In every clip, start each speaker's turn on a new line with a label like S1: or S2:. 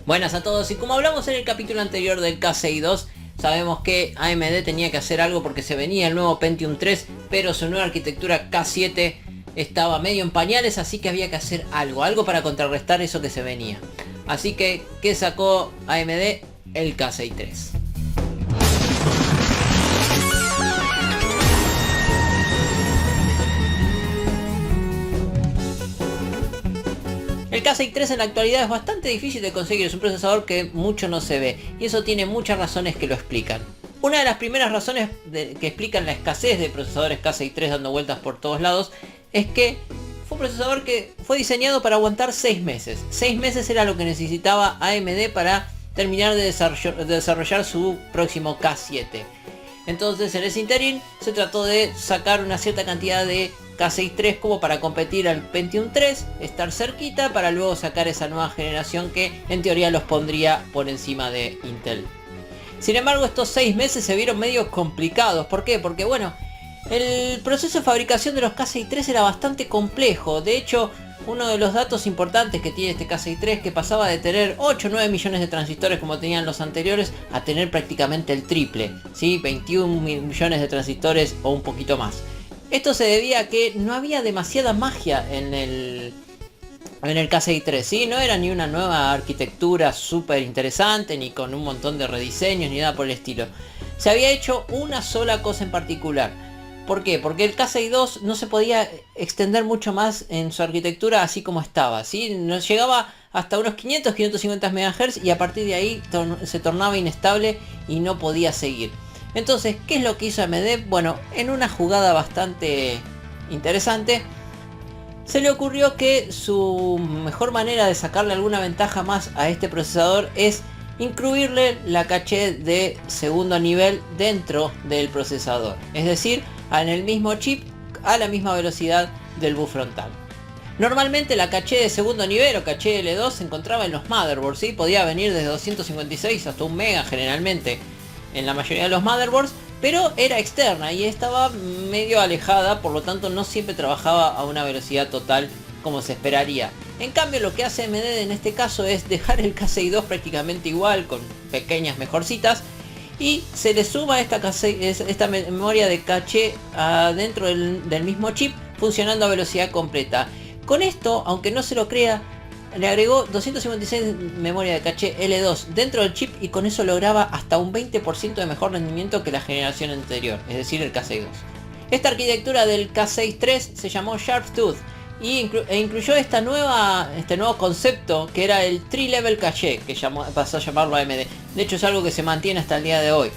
S1: Buenas a todos, y como hablamos en el capítulo anterior del K6 2, sabemos que AMD tenía que hacer algo porque se venía el nuevo Pentium 3, pero su nueva arquitectura K7 estaba medio en pañales, así que había que hacer algo para contrarrestar eso que se venía. Así que, ¿qué sacó AMD? El K6 3. El K6 3 en la actualidad es bastante difícil de conseguir, es un procesador que mucho no se ve, y eso tiene muchas razones que lo explican. Una de las primeras razones que explican la escasez de procesadores K6 3 dando vueltas por todos lados es que fue un procesador que fue diseñado para aguantar 6 meses. 6 meses era lo que necesitaba AMD para terminar de desarrollar su próximo K7. Entonces en ese interín se trató de sacar una cierta cantidad de K6 3 como para competir al Pentium 3, estar cerquita para luego sacar esa nueva generación que en teoría los pondría por encima de Intel. Sin embargo, estos 6 meses se vieron medio complicados. ¿Por qué? Porque bueno, el proceso de fabricación de los K6 3 era bastante complejo. De hecho, uno de los datos importantes que tiene este K6 3 que pasaba de tener 8 o 9 millones de transistores como tenían los anteriores a tener prácticamente el triple, ¿sí? 21 millones de transistores o un poquito más. Esto se debía a que no había demasiada magia en el K6 3, ¿sí? No era ni una nueva arquitectura súper interesante, ni con un montón de rediseños, ni nada por el estilo. Se había hecho una sola cosa en particular. ¿Por qué? Porque el K6 2 no se podía extender mucho más en su arquitectura así como estaba, ¿sí? Nos llegaba hasta unos 500-550 MHz y a partir de ahí se tornaba inestable y no podía seguir. Entonces, ¿qué es lo que hizo AMD? Bueno, en una jugada bastante interesante, se le ocurrió que su mejor manera de sacarle alguna ventaja más a este procesador es incluirle la caché de segundo nivel dentro del procesador. Es decir, en el mismo chip, a la misma velocidad del bus frontal. Normalmente la caché de segundo nivel o caché L2 se encontraba en los motherboards, ¿sí? Podía venir desde 256 hasta 1 mega generalmente en la mayoría de los motherboards, pero era externa y estaba medio alejada, por lo tanto no siempre trabajaba a una velocidad total como se esperaría. En cambio, lo que hace AMD en este caso es dejar el K6 2 prácticamente igual, con pequeñas mejorcitas, y se le suma esta memoria de caché dentro del mismo chip, funcionando a velocidad completa. Con esto, aunque no se lo crea, le agregó 256 memoria de caché L2 dentro del chip y con eso lograba hasta un 20% de mejor rendimiento que la generación anterior, es decir, el K6 2. Esta arquitectura del K6 3 se llamó Sharp Tooth e incluyó este nuevo concepto que era el Tri-Level Caché, que pasó a llamarlo AMD. De hecho es algo que se mantiene hasta el día de hoy.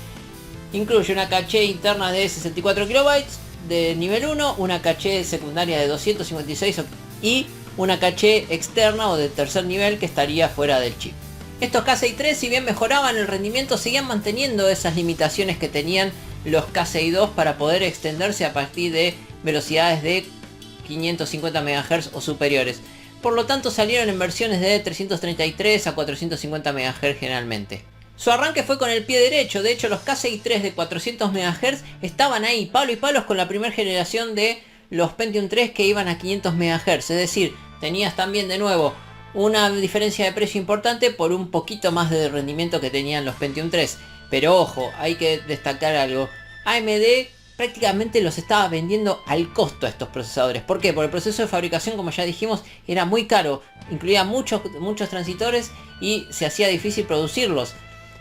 S1: Incluye una caché interna de 64 KB de nivel 1, una caché secundaria de 256 y una caché externa o de tercer nivel que estaría fuera del chip. Estos K6 3, si bien mejoraban el rendimiento, seguían manteniendo esas limitaciones que tenían los K6 2 para poder extenderse a partir de velocidades de 550 MHz o superiores. Por lo tanto salieron en versiones de 333 a 450 MHz generalmente. Su arranque fue con el pie derecho. De hecho, los K6 3 de 400 MHz estaban ahí palo y palos con la primera generación de los Pentium 3 que iban a 500 MHz. Es decir, tenías también de nuevo una diferencia de precio importante por un poquito más de rendimiento que tenían los Pentium 3. Pero ojo, hay que destacar algo. AMD prácticamente los estaba vendiendo al costo a estos procesadores. ¿Por qué? Porque el proceso de fabricación, como ya dijimos, era muy caro. Incluía muchos transistores y se hacía difícil producirlos.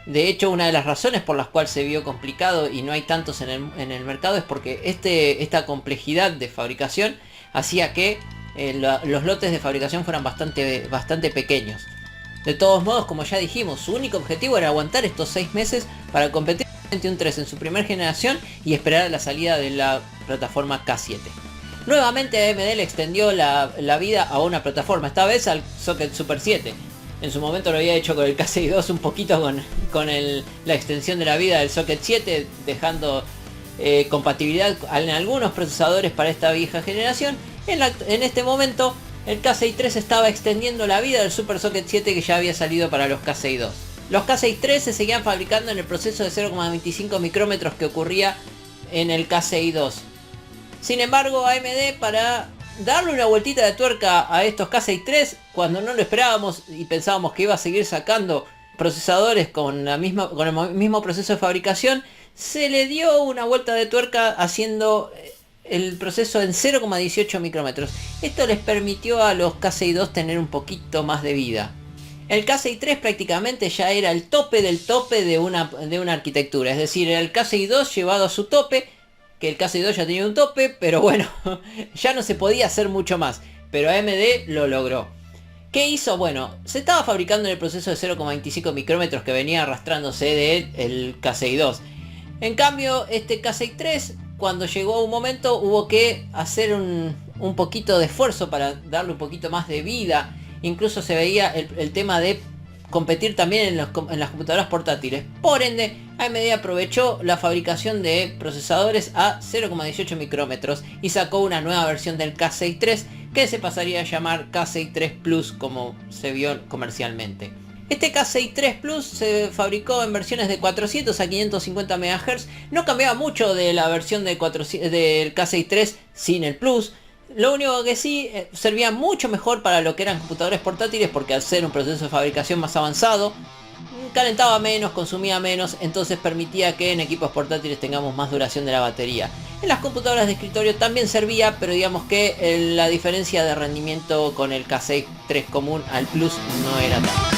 S1: De hecho, una de las razones por las cuales se vio complicado y no hay tantos en el mercado es porque esta complejidad de fabricación hacía que los lotes de fabricación fueran bastante pequeños. De todos modos, como ya dijimos, su único objetivo era aguantar estos 6 meses para competir con Pentium 3 en su primera generación y esperar a la salida de la plataforma K7. Nuevamente AMD le extendió la vida a una plataforma, esta vez al Socket Super 7. En su momento lo había hecho con el K6 2 un poquito con la extensión de la vida del Socket 7, dejando compatibilidad en algunos procesadores para esta vieja generación. En este momento el K6 3 estaba extendiendo la vida del Super Socket 7 que ya había salido para los K6 2. Los K6 3 se seguían fabricando en el proceso de 0,25 micrómetros que ocurría en el K6 2. Sin embargo, AMD para darle una vueltita de tuerca a estos K63 cuando no lo esperábamos y pensábamos que iba a seguir sacando procesadores con el mismo proceso de fabricación. Se le dio una vuelta de tuerca haciendo el proceso en 0,18 micrómetros. Esto les permitió a los K62 tener un poquito más de vida. El K63 prácticamente ya era el tope del tope de una arquitectura, es decir, el K62 llevado a su tope, que el K62 ya tenía un tope, pero bueno, ya no se podía hacer mucho más, pero AMD lo logró. ¿Qué hizo? Bueno, se estaba fabricando en el proceso de 0,25 micrómetros que venía arrastrándose del K62. En cambio, este K63, cuando llegó un momento, hubo que hacer un poquito de esfuerzo para darle un poquito más de vida. Incluso se veía el tema de competir también en las computadoras portátiles. Por ende, AMD aprovechó la fabricación de procesadores a 0,18 micrómetros y sacó una nueva versión del K63 que se pasaría a llamar K63 Plus, como se vio comercialmente. Este K63 Plus se fabricó en versiones de 400 a 550 MHz. No cambiaba mucho de la versión del K63 sin el Plus. Lo único que sí servía mucho mejor para lo que eran computadores portátiles, porque al ser un proceso de fabricación más avanzado, calentaba menos, consumía menos, entonces permitía que en equipos portátiles tengamos más duración de la batería. En las computadoras de escritorio también servía, pero digamos que la diferencia de rendimiento con el K63 común al Plus no era tanta.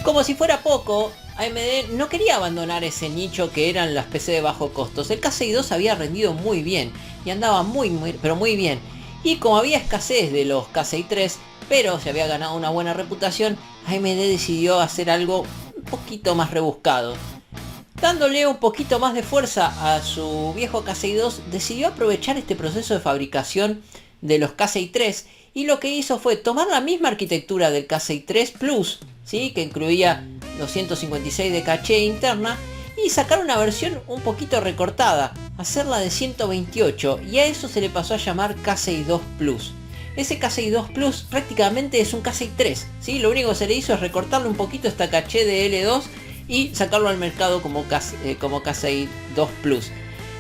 S1: Como si fuera poco, AMD no quería abandonar ese nicho que eran las PC de bajo costos. El K62 había rendido muy bien y andaba muy bien. Y como había escasez de los K63, pero se había ganado una buena reputación, AMD decidió hacer algo un poquito más rebuscado. Dándole un poquito más de fuerza a su viejo K62, decidió aprovechar este proceso de fabricación de los K63 y lo que hizo fue tomar la misma arquitectura del K63 Plus, ¿sí?, que incluía 256 de caché interna, y sacar una versión un poquito recortada, hacerla de 128, y a eso se le pasó a llamar K62 Plus. Ese K62 Plus prácticamente es un K63, ¿sí? Lo único que se le hizo es recortarle un poquito esta caché de L2 y sacarlo al mercado como K62 Plus.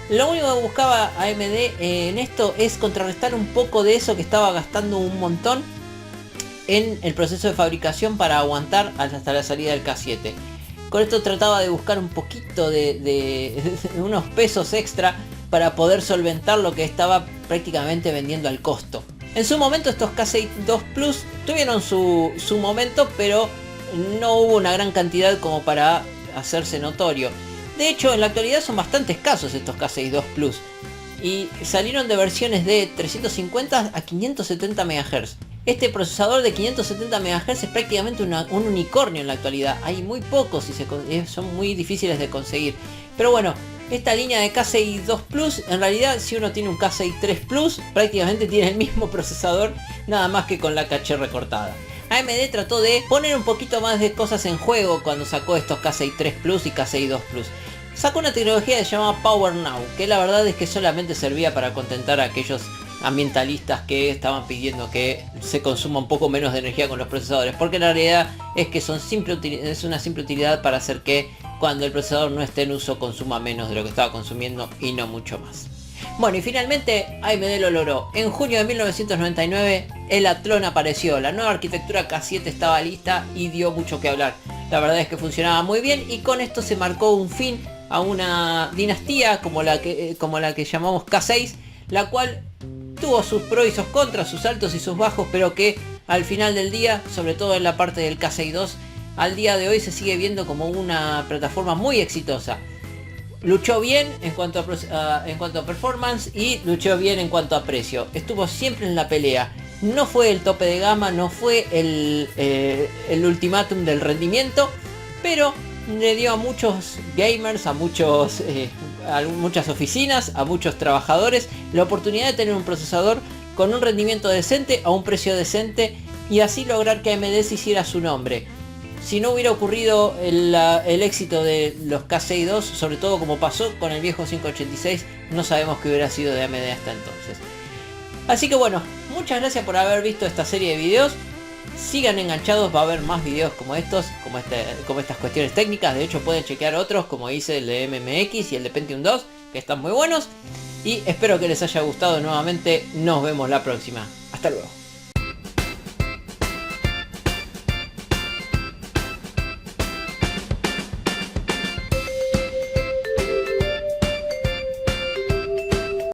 S1: Lo único que buscaba AMD en esto es contrarrestar un poco de eso que estaba gastando un montón en el proceso de fabricación para aguantar hasta la salida del K7. Con esto trataba de buscar un poquito de unos pesos extra para poder solventar lo que estaba prácticamente vendiendo al costo. En su momento estos K62 Plus tuvieron su momento, pero no hubo una gran cantidad como para hacerse notorio. De hecho, en la actualidad son bastante escasos estos K62 Plus y salieron de versiones de 350 a 570 MHz. Este procesador de 570 MHz es prácticamente un unicornio en la actualidad. Hay muy pocos y son muy difíciles de conseguir. Pero bueno, esta línea de K62 Plus, en realidad si uno tiene un K63 Plus, prácticamente tiene el mismo procesador, nada más que con la caché recortada. AMD trató de poner un poquito más de cosas en juego cuando sacó estos K63 Plus y K62 Plus. Sacó una tecnología que se llama Power Now, que la verdad es que solamente servía para contentar a aquellos ambientalistas que estaban pidiendo que se consuma un poco menos de energía con los procesadores, porque la realidad es que es una simple utilidad para hacer que cuando el procesador no esté en uso consuma menos de lo que estaba consumiendo y no mucho más. Bueno, y finalmente AMD lo logró. En junio de 1999 el Athlon apareció, la nueva arquitectura K7 estaba lista y dio mucho que hablar. La verdad es que funcionaba muy bien y con esto se marcó un fin a una dinastía como la que llamamos K6, la cual tuvo sus pros y sus contras, sus altos y sus bajos, pero que al final del día, sobre todo en la parte del K6-2, al día de hoy se sigue viendo como una plataforma muy exitosa. Luchó bien en cuanto a performance y luchó bien en cuanto a precio. Estuvo siempre en la pelea. No fue el tope de gama, no fue el ultimátum del rendimiento, pero le dio a muchos gamers, a muchas oficinas, a muchos trabajadores la oportunidad de tener un procesador con un rendimiento decente a un precio decente y así lograr que AMD se hiciera su nombre. Si no hubiera ocurrido el éxito de los K6-2, sobre todo como pasó con el viejo 586, no sabemos qué hubiera sido de AMD hasta entonces. Así que bueno, muchas gracias por haber visto esta serie de videos. Sigan enganchados, va a haber más videos como estos, como estas cuestiones técnicas. De hecho pueden chequear otros, como hice el de MMX y el de Pentium 2, que están muy buenos. Y espero que les haya gustado nuevamente. Nos vemos la próxima. Hasta luego.